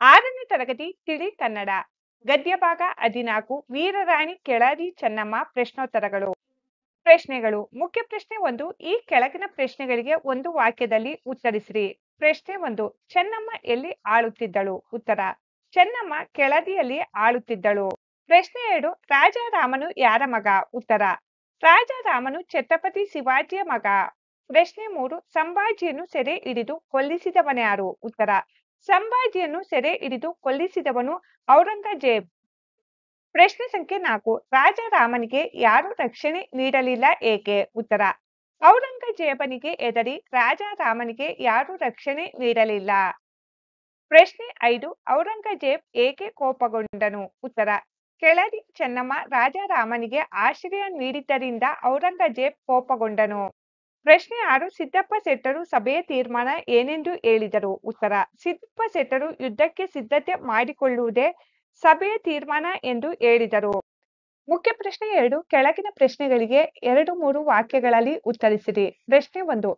6ನೇ ತರಗತಿ ತಿಳಿ ಕನ್ನಡ ಗದ್ಯ ಭಾಗ 14 ವೀರರಾಣಿ ಕೆಳದಿ ಚೆನ್ನಮ್ಮ ಪ್ರಶ್ನೋತ್ತರಗಳು. ಪ್ರಶ್ನೆಗಳು. ಮುಖ್ಯ ಪ್ರಶ್ನೆ 1. ಈ ಕೆಳಗಿನ ಪ್ರಶ್ನೆಗಳಿಗೆ ಒಂದು ವಾಕ್ಯದಲ್ಲಿ ಉತ್ತರಿಸಿರಿ. ಪ್ರಶ್ನೆ 1. ಚೆನ್ನಮ್ಮ ಎಲ್ಲಿ ಆಳುತ್ತಿದ್ದಳು? ಉತ್ತರ. ಚೆನ್ನಮ್ಮ ಕೆಳದಿಯಲ್ಲಿ ಆಳುತ್ತಿದ್ದಳು. ಪ್ರಶ್ನೆ 2. ರಾಜಾರಾಮನು ಯಾರ ಮಗ? ಉತ್ತರ. ರಾಜಾರಾಮನು ಛತ್ರಪತಿ ಶಿವಾಜಿಯ ಮಗ. ಪ್ರಶ್ನೆ 3. ಸಂಭಾಜಿಯನ್ನು ಸೆರೆ ಹಿಡಿದು ಕೊಲ್ಲಿಸಿದವನ್ಯಾರು? ಉತ್ತರ. ಸಂಭಾಜಿಯನ್ನು ಸೆರೆ ಹಿಡಿದು ಕೊಲ್ಲಿಸಿದವನು ಔರಂಗಜೇಬ್. ಪ್ರಶ್ನೆ ಸಂಖ್ಯೆ 4. ರಾಜಾರಾಮನಿಗೆ ಯಾರು ರಕ್ಷಣೆ ನೀಡಲಿಲ್ಲ ಏಕೆ? ಉತ್ತರ. ಔರಂಗಜೇಬನಿಗೆ ಹೆದರಿ ರಾಜಾರಾಮನಿಗೆ ಯಾರು ರಕ್ಷಣೆ ನೀಡಲಿಲ್ಲ. ಪ್ರಶ್ನೆ 5. ಔರಂಗಜೇಬ್ ಏಕೆ ಕೋಪಗೊಂಡನು? ಉತ್ತರ. ಕೆಳದಿ ಚೆನ್ನಮ್ಮ ರಾಜಾರಾಮನಿಗೆ ಆಶ್ರಯ ನೀಡಿದ್ದರಿಂದ ಔರಂಗಜೇಬ್ ಕೋಪಗೊಂಡನು. ಪ್ರಶ್ನೆ 6. ಸಿದ್ದಪ್ಪ ಶೆಟ್ಟರು ಸಭೆಯ ತೀರ್ಮಾನ ಏನೆಂದು ಹೇಳಿದರು? ಉತ್ತರ. ಸಿದ್ದಪ್ಪ ಶೆಟ್ಟರು ಯುದ್ಧಕ್ಕೆ ಸಿದ್ಧತೆ ಮಾಡಿಕೊಳ್ಳುವುದೇ ಸಭೆಯ ತೀರ್ಮಾನ ಎಂದು ಹೇಳಿದರು. ಮುಖ್ಯ ಪ್ರಶ್ನೆ 2. ಕೆಳಗಿನ ಪ್ರಶ್ನೆಗಳಿಗೆ 2-3 ವಾಕ್ಯಗಳಲ್ಲಿ ಉತ್ತರಿಸಿರಿ. ಪ್ರಶ್ನೆ 1.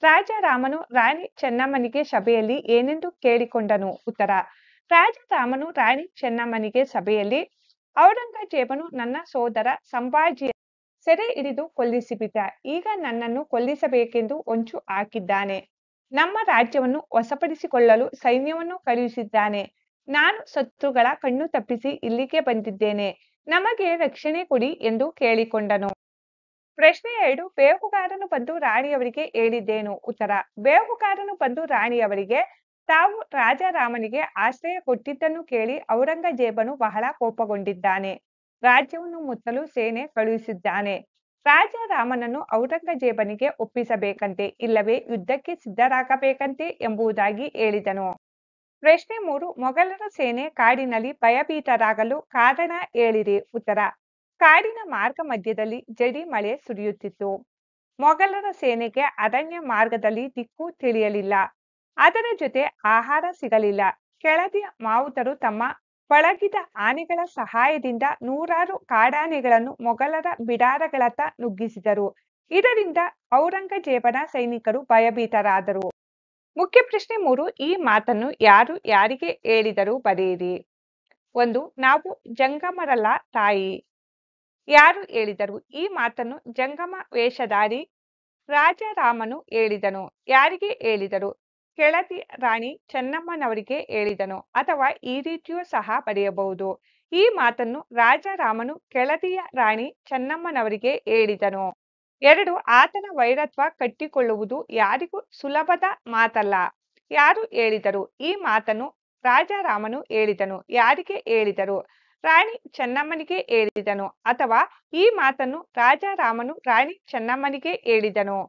ರಾಜಾರಾಮನು ರಾಣಿ ಚೆನ್ನಮ್ಮನಿಗೆ ಸಭೆಯಲ್ಲಿ ಏನೆಂದು ಕೇಳಿಕೊಂಡನು? ಉತ್ತರ. ರಾಜಾರಾಮನು ರಾಣಿ ಚೆನ್ನಮ್ಮನಿಗೆ ಸಭೆಯಲ್ಲಿ ಔರಂಗಜೇಬನು ನನ್ನ ಸೋದರ ಸಂಭಾಜಿಯ ಸೆರೆ ಹಿಡಿದು ಕೊಲ್ಲಿಸಿಬಿಟ್ಟ. ಈಗ ನನ್ನನ್ನು ಕೊಲ್ಲಿಸಬೇಕೆಂದು ಹೊಂಚು ಹಾಕಿದ್ದಾನೆ. ನಮ್ಮ ರಾಜ್ಯವನ್ನು ವಶಪಡಿಸಿಕೊಳ್ಳಲು ಸೈನ್ಯವನ್ನು ಕಳುಹಿಸಿದ್ದಾನೆ. ನಾನು ಶತ್ರುಗಳ ಕಣ್ಣು ತಪ್ಪಿಸಿ ಇಲ್ಲಿಗೆ ಬಂದಿದ್ದೇನೆ. ನಮಗೆ ರಕ್ಷಣೆ ಕೊಡಿ ಎಂದು ಕೇಳಿಕೊಂಡನು. ಪ್ರಶ್ನೆ 2. ಬೇಹುಗಾರನು ಬಂದು ರಾಣಿಯವರಿಗೆ ಹೇಳಿದ್ದೇನು? ಉತ್ತರ. ಬೇಹುಗಾರನು ಬಂದು ರಾಣಿಯವರಿಗೆ ತಾವು ರಾಜಾರಾಮನಿಗೆ ಆಶ್ರಯ ಕೊಟ್ಟಿದ್ದನ್ನು ಕೇಳಿ ಔರಂಗಜೇಬನು ಬಹಳ ಕೋಪಗೊಂಡಿದ್ದಾನೆ. ರಾಜ್ಯವನ್ನು ಮುತ್ತಲು ಸೇನೆ ಕಳುಹಿಸಿದ್ದಾನೆ. ರಾಜಾರಾಮನನ್ನು ಔರಂಗಜೇಬನಿಗೆ ಒಪ್ಪಿಸಬೇಕಂತೆ, ಇಲ್ಲವೇ ಯುದ್ಧಕ್ಕೆ ಸಿದ್ಧರಾಗಬೇಕಂತೆ ಎಂಬುದಾಗಿ ಹೇಳಿದನು. ಪ್ರಶ್ನೆ 3. ಮೊಘಲರ ಸೇನೆ ಕಾಡಿನಲ್ಲಿ ಭಯಭೀತರಾಗಲು ಕಾರಣ ಹೇಳಿರಿ. ಉತ್ತರ. ಕಾಡಿನ ಮಾರ್ಗ ಮಧ್ಯದಲ್ಲಿ ಜಡಿ ಮಳೆ ಸುರಿಯುತ್ತಿತ್ತು. ಮೊಘಲರ ಸೇನೆಗೆ ಅರಣ್ಯ ಮಾರ್ಗದಲ್ಲಿ ದಿಕ್ಕು ತಿಳಿಯಲಿಲ್ಲ. ಅದರ ಜೊತೆ ಆಹಾರ ಸಿಗಲಿಲ್ಲ. ಕೆಳದಿಯ ಮಾವುತರು ತಮ್ಮ ಪಳಗಿದ ಆನೆಗಳ ಸಹಾಯದಿಂದ ನೂರಾರು ಕಾಡಾನೆಗಳನ್ನು ಮೊಘಲರ ಬಿಡಾರಗಳತ್ತ ನುಗ್ಗಿಸಿದರು. ಇದರಿಂದ ಔರಂಗಜೇಬನ ಸೈನಿಕರು ಭಯಭೀತರಾದರು. ಮುಖ್ಯ ಪ್ರಶ್ನೆ 3. ಈ ಮಾತನ್ನು ಯಾರು ಯಾರಿಗೆ ಹೇಳಿದರು ಬರೆಯಿರಿ. 1. ನಾವು ಜಂಗಮರಲ್ಲ ತಾಯಿ. ಯಾರು ಹೇಳಿದರು? ಈ ಮಾತನ್ನು ಜಂಗಮ ವೇಷಧಾರಿ ರಾಜಾರಾಮನು ಹೇಳಿದನು. ಯಾರಿಗೆ ಹೇಳಿದರು? ಕೆಳದಿ ರಾಣಿ ಚೆನ್ನಮ್ಮನವರಿಗೆ ಹೇಳಿದನು. ಅಥವಾ ಈ ರೀತಿಯೂ ಸಹ ಬರೆಯಬಹುದು. ಈ ಮಾತನ್ನು ರಾಜಾರಾಮನು ಕೆಳದಿಯ ರಾಣಿ ಚೆನ್ನಮ್ಮನವರಿಗೆ ಹೇಳಿದನು. 2. ಆತನ ವೈರತ್ವ ಕಟ್ಟಿಕೊಳ್ಳುವುದು ಯಾರಿಗೂ ಸುಲಭದ ಮಾತಲ್ಲ. ಯಾರು ಹೇಳಿದರು? ಈ ಮಾತನ್ನು ರಾಜಾರಾಮನು ಹೇಳಿದನು. ಯಾರಿಗೆ ಹೇಳಿದರು? ರಾಣಿ ಚೆನ್ನಮ್ಮನಿಗೆ ಹೇಳಿದನು. ಅಥವಾ ಈ ಮಾತನ್ನು ರಾಜಾರಾಮನು ರಾಣಿ ಚೆನ್ನಮ್ಮನಿಗೆ ಹೇಳಿದನು.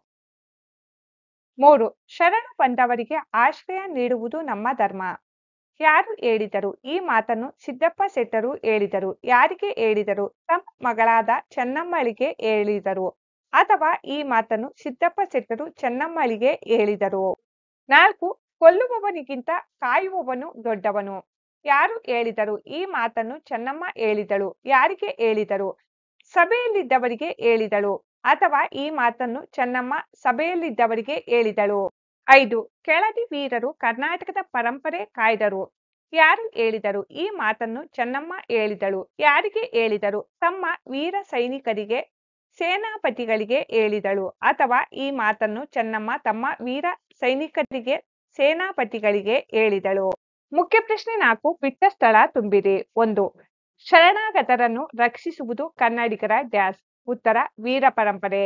3. ಶರಣು ಬಂದವರಿಗೆ ಆಶ್ರಯ ನೀಡುವುದು ನಮ್ಮ ಧರ್ಮ. ಯಾರು ಹೇಳಿದರು? ಈ ಮಾತನ್ನು ಸಿದ್ದಪ್ಪ ಶೆಟ್ಟರು ಹೇಳಿದರು. ಯಾರಿಗೆ ಹೇಳಿದರು? ತಮ್ಮ ಮಗಳಾದ ಚೆನ್ನಮ್ಮಳಿಗೆ ಹೇಳಿದರು. ಅಥವಾ ಈ ಮಾತನ್ನು ಸಿದ್ದಪ್ಪ ಶೆಟ್ಟರು ಚೆನ್ನಮ್ಮಳಿಗೆ ಹೇಳಿದರು. 4. ಕೊಲ್ಲುವವನಿಗಿಂತ ಕಾಯುವವನು ದೊಡ್ಡವನು. ಯಾರು ಹೇಳಿದರು? ಈ ಮಾತನ್ನು ಚೆನ್ನಮ್ಮ ಹೇಳಿದಳು. ಯಾರಿಗೆ ಹೇಳಿದರು? ಸಭೆಯಲ್ಲಿದ್ದವರಿಗೆ ಹೇಳಿದಳು. ಅಥವಾ ಈ ಮಾತನ್ನು ಚೆನ್ನಮ್ಮ ಸಭೆಯಲ್ಲಿದ್ದವರಿಗೆ ಹೇಳಿದಳು. 5. ಕೆಳದಿ ವೀರರು ಕರ್ನಾಟಕದ ಪರಂಪರೆ ಕಾಯ್ದರು. ಯಾರು ಹೇಳಿದರು? ಈ ಮಾತನ್ನು ಚೆನ್ನಮ್ಮ ಹೇಳಿದಳು. ಯಾರಿಗೆ ಹೇಳಿದರು? ತಮ್ಮ ವೀರ ಸೈನಿಕರಿಗೆ ಸೇನಾಪತಿಗಳಿಗೆ ಹೇಳಿದಳು. ಅಥವಾ ಈ ಮಾತನ್ನು ಚೆನ್ನಮ್ಮ ತಮ್ಮ ವೀರ ಸೈನಿಕರಿಗೆ ಸೇನಾಪತಿಗಳಿಗೆ ಹೇಳಿದಳು. ಮುಖ್ಯ ಪ್ರಶ್ನೆ 4. ಬಿಟ್ಟ ಸ್ಥಳ ತುಂಬಿರಿ. 1. ಶರಣಾಗತರನ್ನು ರಕ್ಷಿಸುವುದು ಕನ್ನಡಿಗರ ಡ್ಯಾಶ್. ಉತ್ತರ. ವೀರ ಪರಂಪರೆ.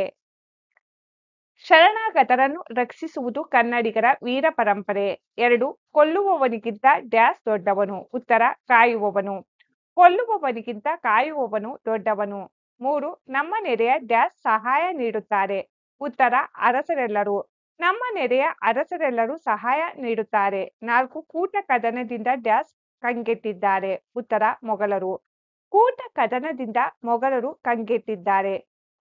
ಶರಣಾಗತರನ್ನು ರಕ್ಷಿಸುವುದು ಕನ್ನಡಿಗರ ವೀರ ಪರಂಪರೆ. 2. ಕೊಲ್ಲುವವನಿಗಿಂತ ಡ್ಯಾಶ್ ದೊಡ್ಡವನು. ಉತ್ತರ. ಕಾಯುವವನು. ಕೊಲ್ಲುವವನಿಗಿಂತ ಕಾಯುವವನು ದೊಡ್ಡವನು. 3. ನಮ್ಮ ನೆರೆಯ ಡ್ಯಾಶ್ ಸಹಾಯ ನೀಡುತ್ತಾರೆ. ಉತ್ತರ. ಅರಸರೆಲ್ಲರೂ. ನಮ್ಮ ನೆರೆಯ ಅರಸರೆಲ್ಲರೂ ಸಹಾಯ ನೀಡುತ್ತಾರೆ. 4. ಕೂಟ ಕದನದಿಂದ ಡ್ಯಾಶ್ ಕಂಗೆಟ್ಟಿದ್ದಾರೆ. ಉತ್ತರ. ಮೊಘಲರು. ಕೂಟ ಕದನದಿಂದ ಮೊಘಲರು ಕಂಗೆಟ್ಟಿದ್ದಾರೆ.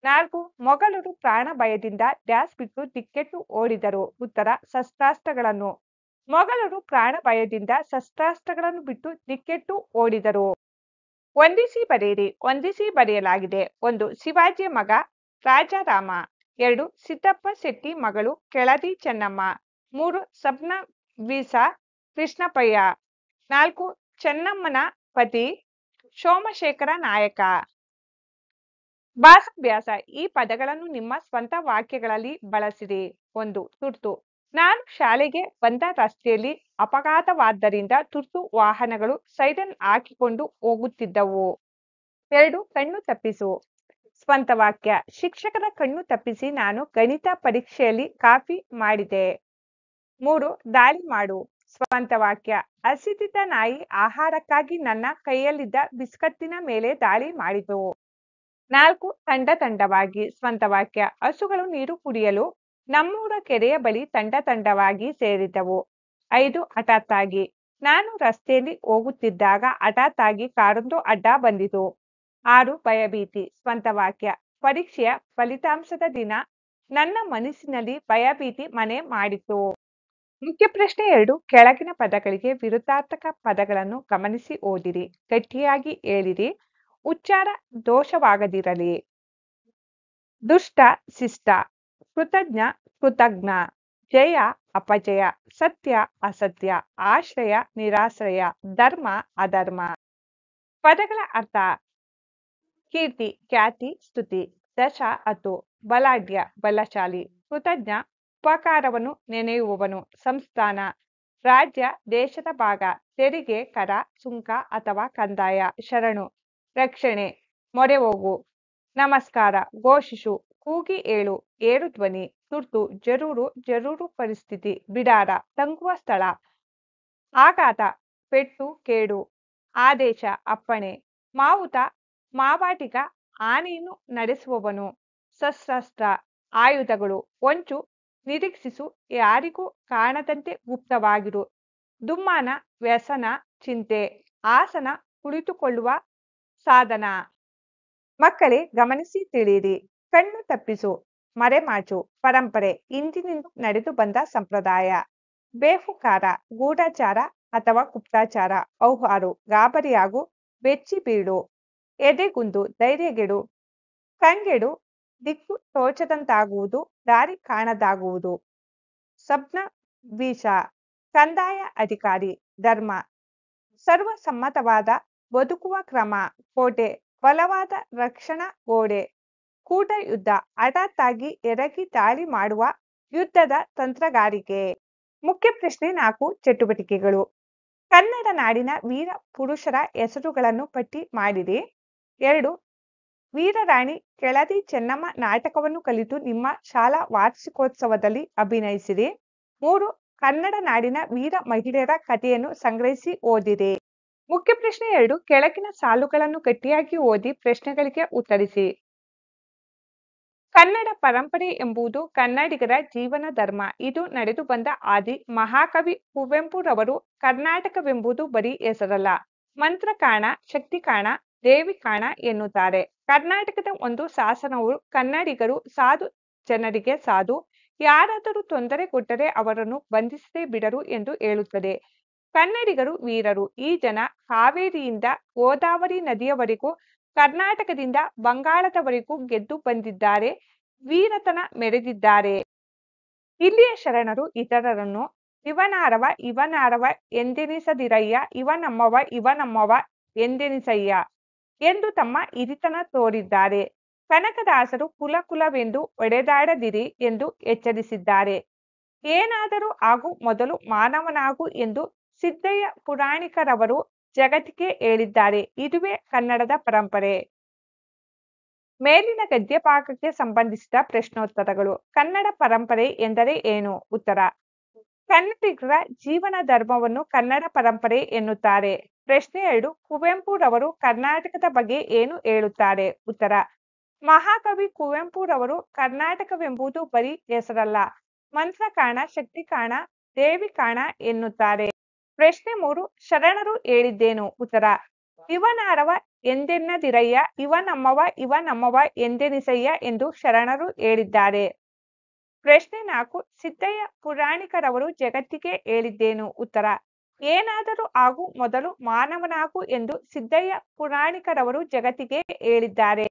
4. ಮೊಘಲರು ಪ್ರಾಣ ಭಯದಿಂದ ಡ್ಯಾಶ್ ಬಿಟ್ಟು ದಿಕ್ಕೆಟ್ಟು ಓಡಿದರು. ಉತ್ತರ. ಶಸ್ತ್ರಾಸ್ತ್ರಗಳನ್ನು. ಮೊಘಲರು ಪ್ರಾಣ ಭಯದಿಂದ ಶಸ್ತ್ರಾಸ್ತ್ರಗಳನ್ನು ಬಿಟ್ಟು ದಿಕ್ಕೆಟ್ಟು ಓಡಿದರು. ಹೊಂದಿಸಿ ಬರೆಯಿರಿ. ಹೊಂದಿಸಿ ಬರೆಯಲಾಗಿದೆ. 1. ಶಿವಾಜಿಯ ಮಗ ರಾಜಾರಾಮ. 2. ಸಿದ್ದಪ್ಪ ಶೆಟ್ಟಿ ಮಗಳು ಕೆಳದಿ ಚೆನ್ನಮ್ಮ. 3. ಸಬ್ನ ವೀಸ ಕೃಷ್ಣಪ್ಪಯ್ಯ. 4 ಚೆನ್ನಮ್ಮನ ಪತಿ ಸೋಮಶೇಖರ ನಾಯಕ. ಭಾಷಾಭ್ಯಾಸ. ಈ ಪದಗಳನ್ನು ನಿಮ್ಮ ಸ್ವಂತ ವಾಕ್ಯಗಳಲ್ಲಿ ಬಳಸಿರಿ. 1 ತುರ್ತು. ನಾನು ಶಾಲೆಗೆ ಬಂದ ರಸ್ತೆಯಲ್ಲಿ ಅಪಘಾತವಾದ್ದರಿಂದ ತುರ್ತು ವಾಹನಗಳು ಸೈರನ್ ಹಾಕಿಕೊಂಡು ಹೋಗುತ್ತಿದ್ದವು. 2 ಕಣ್ಣು ತಪ್ಪಿಸು. ಸ್ವಂತ ವಾಕ್ಯ. ಶಿಕ್ಷಕರ ಕಣ್ಣು ತಪ್ಪಿಸಿ ನಾನು ಗಣಿತ ಪರೀಕ್ಷೆಯಲ್ಲಿ ಕಾಪಿ ಮಾಡಿದೆ. 3 ದಾಳಿ ಮಾಡು. ಸ್ವಂತ ವಾಕ್ಯ. ಹಸಿದಿದ್ದ ನಾಯಿ ಆಹಾರಕ್ಕಾಗಿ ನನ್ನ ಕೈಯಲ್ಲಿದ್ದ ಬಿಸ್ಕತ್ತಿನ ಮೇಲೆ ದಾಳಿ ಮಾಡಿತು. 4 ತಂಡವಾಗಿ. ಸ್ವಂತ ವಾಕ್ಯ. ಹಸುಗಳು ನೀರು ಕುಡಿಯಲು ನಮ್ಮೂರ ಕೆರೆಯ ಬಳಿ ತಂಡವಾಗಿ ಸೇರಿದವು. 5 ಹಠಾತ್ತಾಗಿ. ನಾನು ರಸ್ತೆಯಲ್ಲಿ ಹೋಗುತ್ತಿದ್ದಾಗ ಹಠಾತ್ತಾಗಿ ಕಾರೊಂದು ಅಡ್ಡ ಬಂದಿತು. 6 ಭಯಭೀತಿ. ಸ್ವಂತ ವಾಕ್ಯ. ಪರೀಕ್ಷೆಯ ಫಲಿತಾಂಶದ ದಿನ ನನ್ನ ಮನಸ್ಸಿನಲ್ಲಿ ಭಯಭೀತಿ ಮನೆ ಮಾಡಿತು. ಮುಖ್ಯ ಪ್ರಶ್ನೆ 2. ಕೆಳಗಿನ ಪದಗಳಿಗೆ ವಿರುದ್ಧಾರ್ಥಕ ಪದಗಳನ್ನು ಗಮನಿಸಿ ಓದಿರಿ. ಗಟ್ಟಿಯಾಗಿ ಹೇಳಿರಿ. ಉಚ್ಚಾರ ದೋಷವಾಗದಿರಲಿ. ದುಷ್ಟ ಶಿಷ್ಟ. ಕೃತಜ್ಞ ಕೃತಜ್ಞ. ಜಯ ಅಪಜಯ. ಸತ್ಯ ಅಸತ್ಯ. ಆಶ್ರಯ ನಿರಾಶ್ರಯ. ಧರ್ಮ ಅಧರ್ಮ. ಪದಗಳ ಅರ್ಥ. ಕೀರ್ತಿ ಖ್ಯಾತಿ ಸ್ತುತಿ. ದಶ 10. ಬಲಾಢ್ಯ ಬಲಶಾಲಿ. ಕೃತಜ್ಞ ಉಪಕಾರವನ್ನು ನೆನೆಯುವವನು. ಸಂಸ್ಥಾನ ರಾಜ್ಯ ದೇಶದ ಭಾಗ. ತೆರಿಗೆ ಕರ ಸುಂಕ ಅಥವಾ ಕಂದಾಯ. ಶರಣು ರಕ್ಷಣೆ. ಮೊರೆ ಹೋಗು. ನಮಸ್ಕಾರ. ಘೋಷಿಸು. ಕೂಗಿ ಹೇಳು. ಏರು ಧ್ವನಿ. ತುರ್ತು ಜರೂರು ಪರಿಸ್ಥಿತಿ. ಬಿಡಾರ ತಂಗುವ ಸ್ಥಳ. ಆಘಾತ ಪೆಟ್ಟು ಕೇಡು. ಆದೇಶ ಅಪ್ಪಣೆ. ಮಾವುತ ಮಾವಾಟಿಗ ಆನೆಯನ್ನು ನಡೆಸುವವನು. ಶಸ್ತ್ರಾಸ್ತ್ರ ಆಯುಧಗಳು. ಹೊಂಚು ನಿರೀಕ್ಷಿಸು. ಯಾರಿಗೂ ಕಾಣದಂತೆ ಗುಪ್ತವಾಗಿರು. ದುಮ್ಮಾನ ವ್ಯಸನ ಚಿಂತೆ. ಆಸನ ಕುಳಿತುಕೊಳ್ಳುವ ಸಾಧನ. ಮಕ್ಕಳೇ ಗಮನಿಸಿ ತಿಳಿಯಿರಿ. ಕಣ್ಣು ತಪ್ಪಿಸು ಮರೆಮಾಚು. ಪರಂಪರೆ ಇಂದಿನಿಂದ ನಡೆದು ಬಂದ ಸಂಪ್ರದಾಯ. ಬೇಹುಗಾರ ಗೂಢಚಾರ ಅಥವಾ ಗುಪ್ತಚಾರ. ಔಹಾರು ಗಾಬರಿಯಾಗು ಬೆಚ್ಚಿ ಬೀಳು. ಎದೆಗುಂದು ಧೈರ್ಯಗೆಡು. ಕಂಗೆಡು ದಿಕ್ಕು ತೋಚದಂತಾಗುವುದು ದಾರಿ ಕಾಣದಾಗುವುದು. ಸಬ್ನ ವೀಸ ಕಂದಾಯ ಅಧಿಕಾರಿ. ಧರ್ಮ ಸರ್ವಸಮ್ಮತವಾದ ಬದುಕುವ ಕ್ರಮ. ಕೋಟೆ ಬಲವಾದ ರಕ್ಷಣಾ ಗೋಡೆ. ಕೂಟ ಯುದ್ಧ ಹಠಾತ್ತಾಗಿ ಎರಗಿ ದಾಳಿ ಮಾಡುವ ಯುದ್ಧದ ತಂತ್ರಗಾರಿಕೆ. ಮುಖ್ಯ ಪ್ರಶ್ನೆ 4 ಚಟುವಟಿಕೆಗಳು. ಕನ್ನಡ ನಾಡಿನ ವೀರ ಪುರುಷರ ಹೆಸರುಗಳನ್ನು ಪಟ್ಟಿ ಮಾಡಿರಿ. 2 ವೀರರಾಣಿ ಕೆಳದಿ ಚೆನ್ನಮ್ಮ ನಾಟಕವನ್ನು ಕಲಿತು ನಿಮ್ಮ ಶಾಲಾ ವಾರ್ಷಿಕೋತ್ಸವದಲ್ಲಿ ಅಭಿನಯಿಸಿರಿ. 3 ಕನ್ನಡ ನಾಡಿನ ವೀರ ಮಹಿಳೆಯರ ಕಥೆಯನ್ನು ಸಂಗ್ರಹಿಸಿ ಓದಿರಿ. ಮುಖ್ಯ ಪ್ರಶ್ನೆ 2. ಕೆಳಗಿನ ಸಾಲುಗಳನ್ನು ಗಟ್ಟಿಯಾಗಿ ಓದಿ ಪ್ರಶ್ನೆಗಳಿಗೆ ಉತ್ತರಿಸಿ. ಕನ್ನಡ ಪರಂಪರೆ ಎಂಬುದು ಕನ್ನಡಿಗರ ಜೀವನ ಧರ್ಮ. ಇದು ನಡೆದು ಬಂದ ಹಾದಿ. ಮಹಾಕವಿ ಕುವೆಂಪುರವರು ಕರ್ನಾಟಕವೆಂಬುದು ಬರೀ ಹೆಸರಲ್ಲ, ಮಂತ್ರ ಕಾಣ, ಶಕ್ತಿ ಕಾಣ, ದೇವಿ ಕಾಣ ಎನ್ನುತ್ತಾರೆ. ಕರ್ನಾಟಕದ ಒಂದು ಶಾಸನವು ಕನ್ನಡಿಗರು ಸಾಧು ಜನರಿಗೆ ಸಾಧು, ಯಾರಾದರೂ ತೊಂದರೆ ಕೊಟ್ಟರೆ ಅವರನ್ನು ಬಂಧಿಸದೆ ಬಿಡರು ಎಂದು ಹೇಳುತ್ತದೆ. ಕನ್ನಡಿಗರು ವೀರರು. ಈ ಜನ ಕಾವೇರಿಯಿಂದ ಗೋದಾವರಿ ನದಿಯವರೆಗೂ ಕರ್ನಾಟಕದಿಂದ ಬಂಗಾಳದವರೆಗೂ ಗೆದ್ದು ಬಂದಿದ್ದಾರೆ, ವೀರತನ ಮೆರೆದಿದ್ದಾರೆ. ಇಲ್ಲಿಯ ಶರಣರು ಇತರರನ್ನು ಇವನಾರವ ಎಂದೆನಿಸದಿರಯ್ಯ, ಇವನಮ್ಮವ ಎಂದೆನಿಸಯ್ಯ ಎಂದು ತಮ್ಮ ಹಿರಿತನ ತೋರಿದ್ದಾರೆ. ಕನಕದಾಸರು ಕುಲವೆಂದು ಒಡೆದಾಡದಿರಿ ಎಂದು ಎಚ್ಚರಿಸಿದ್ದಾರೆ. ಏನಾದರೂ ಆಗು ಮೊದಲು ಮಾನವನಾಗು ಎಂದು ಸಿದ್ದಯ್ಯ ಪುರಾಣಿಕರವರು ಜಗತ್ತಿಗೆ ಹೇಳಿದ್ದಾರೆ. ಇದುವೇ ಕನ್ನಡದ ಪರಂಪರೆ. ಮೇಲಿನ ಗದ್ಯ ಭಾಗಕ್ಕೆ ಸಂಬಂಧಿಸಿದ ಪ್ರಶ್ನೋತ್ತರಗಳು. ಕನ್ನಡ ಪರಂಪರೆ ಎಂದರೆ ಏನು? ಉತ್ತರ. ಕನ್ನಡಿಗರ ಜೀವನ ಧರ್ಮವನ್ನು ಕನ್ನಡ ಪರಂಪರೆ ಎನ್ನುತ್ತಾರೆ. ಪ್ರಶ್ನೆ 2. ಕುವೆಂಪುರವರು ಕರ್ನಾಟಕದ ಬಗ್ಗೆ ಏನು ಹೇಳುತ್ತಾರೆ? ಉತ್ತರ. ಮಹಾಕವಿ ಕುವೆಂಪುರವರು ಕರ್ನಾಟಕವೆಂಬುದು ಬರೀ ಹೆಸರಲ್ಲ, ಮಂತ್ರ ಕಾಣ, ಶಕ್ತಿ ಕಾಣ, ದೇವಿ ಕಾಣ ಎನ್ನುತ್ತಾರೆ. ಪ್ರಶ್ನೆ 3. ಶರಣರು ಹೇಳಿದ್ದೇನು? ಉತ್ತರ. ಇವನಾರವ ಎಂದೆನ್ನದಿರಯ್ಯ, ಇವನಮ್ಮವ ಎಂದೆನಿಸಯ್ಯ ಎಂದು ಶರಣರು ಹೇಳಿದ್ದಾರೆ. ಪ್ರಶ್ನೆ 4. ಸಿದ್ದಯ್ಯ ಪುರಾಣಿಕರವರು ಜಗತ್ತಿಗೆ ಹೇಳಿದ್ದೇನು? ಉತ್ತರ. ಏನಾದರೂ ಆಗು ಮೊದಲು ಮಾನವನಾಗು ಎಂದು ಸಿದ್ದಯ್ಯ ಪುರಾಣಿಕರವರು ಜಗತ್ತಿಗೆ ಹೇಳಿದ್ದಾರೆ.